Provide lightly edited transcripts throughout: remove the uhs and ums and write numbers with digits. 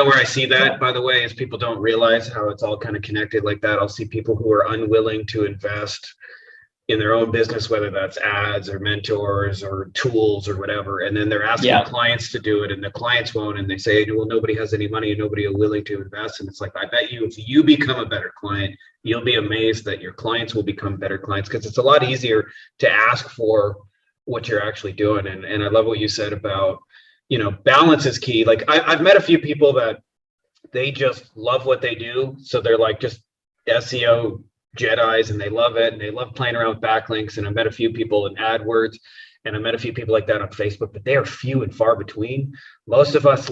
where I see that, by the way, is people don't realize how it's all kind of connected like that. I'll see people who are unwilling to invest in their own business, whether that's ads or mentors or tools or whatever. And then they're asking clients to do it and the clients won't. And they say, well, nobody has any money and nobody is willing to invest. And it's like, I bet you, if you become a better client, you'll be amazed that your clients will become better clients, because it's a lot easier to ask for what you're actually doing. And I love what you said about, balance is key. Like I've met a few people that they just love what they do. So they're like just SEO Jedis and they love it and they love playing around with backlinks. And I met a few people in AdWords and I met a few people like that on Facebook, but they are few and far between. Most of us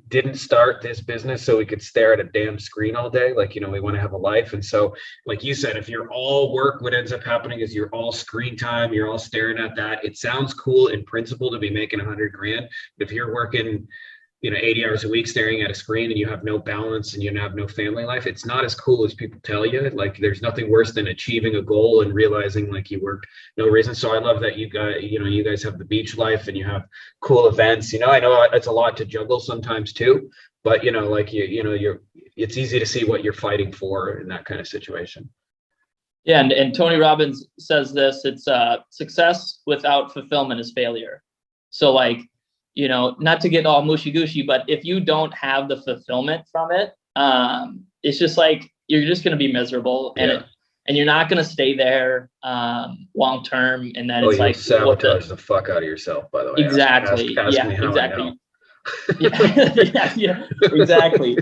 didn't start this business so we could stare at a damn screen all day. We want to have a life. And so like you said, if you're all work, what ends up happening is you're all screen time, you're all staring at that. It sounds cool in principle to be making $100,000. But if you're working 80 hours a week staring at a screen and you have no balance and you have no family life, it's not as cool as people tell you. Like there's nothing worse than achieving a goal and realizing you worked no reason. So I love that you guys have the beach life and you have cool events. I know it's a lot to juggle sometimes too, but it's easy to see what you're fighting for in that kind of situation. Yeah. And Tony Robbins says this, it's success without fulfillment is failure. So not to get all mushy gushy, but if you don't have the fulfillment from it, it's just you're just going to be miserable and you're not going to stay there long term. And then it's sabotage the fuck out of yourself, by the way. Exactly. Ask me how exactly. I know. yeah, exactly.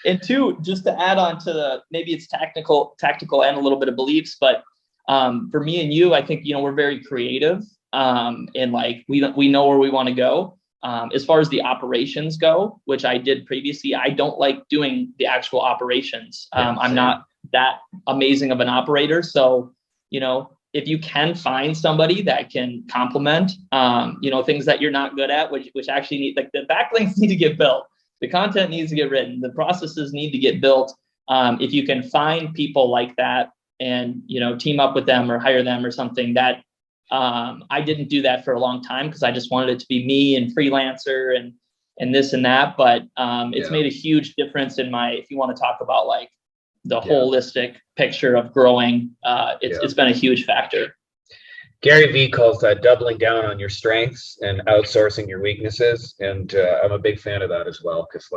And two, just to add on to maybe it's tactical and a little bit of beliefs, but for me and you, I think, we're very creative and we know where we want to go. As far as the operations go, which I did previously, I don't like doing the actual operations. I'm not that amazing of an operator. So, if you can find somebody that can complement, things that you're not good at, which actually need, the backlinks need to get built, the content needs to get written, the processes need to get built. If you can find people like that and, team up with them or hire them or something that, I didn't do that for a long time because I just wanted it to be me and freelancer and this and that. But it's made a huge difference in if you want to talk about the holistic picture of growing, it's been a huge factor. Gary Vee calls that doubling down on your strengths and outsourcing your weaknesses. And I'm a big fan of that as well, because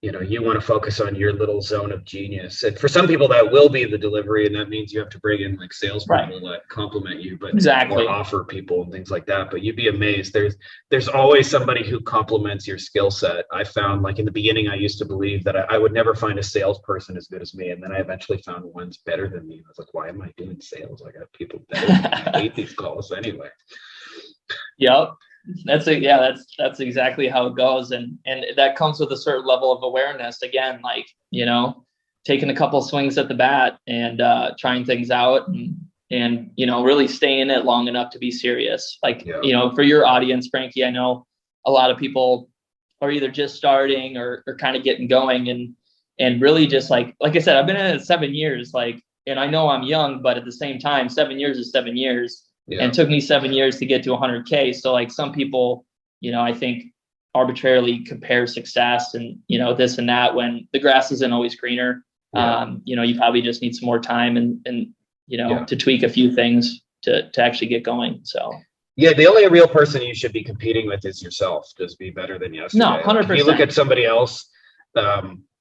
you want to focus on your little zone of genius. And for some people that will be the delivery. And that means you have to bring in salespeople that complement you, but or offer people and things like that. But you'd be amazed. There's always somebody who complements your skill set. I found in the beginning, I used to believe that I would never find a salesperson as good as me. And then I eventually found ones better than me. I was like, why am I doing sales? I got people better than me. I hate these calls anyway. Yep. That's exactly how it goes. And that comes with a certain level of awareness. Again, taking a couple swings at the bat and trying things out and really staying in it long enough to be serious. For your audience, Frankie, I know a lot of people are either just starting or kind of getting going and really just like I said, I've been in it 7 years, and I know I'm young, but at the same time, 7 years is 7 years. Yeah. And it took me 7 years to get to 100K. So some people, I think arbitrarily compare success and, this and that when the grass isn't always greener. Yeah. You probably just need some more time and to tweak a few things to actually get going. So. Yeah, the only real person you should be competing with is yourself. Just be better than yesterday. No, 100%. If you look at somebody else,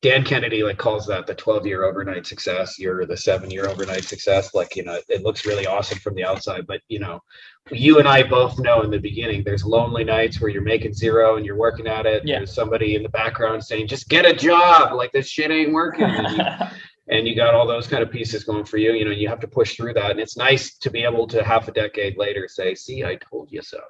Dan Kennedy calls that the 12-year overnight success. You're the 7-year overnight success. It looks really awesome from the outside, but you and I both know in the beginning, there's lonely nights where you're making zero and you're working at it. Yeah. There's somebody in the background saying, just get a job. This shit ain't working. And you got all those kind of pieces going for you. You have to push through that. And it's nice to be able to half a decade later say, see, I told you so.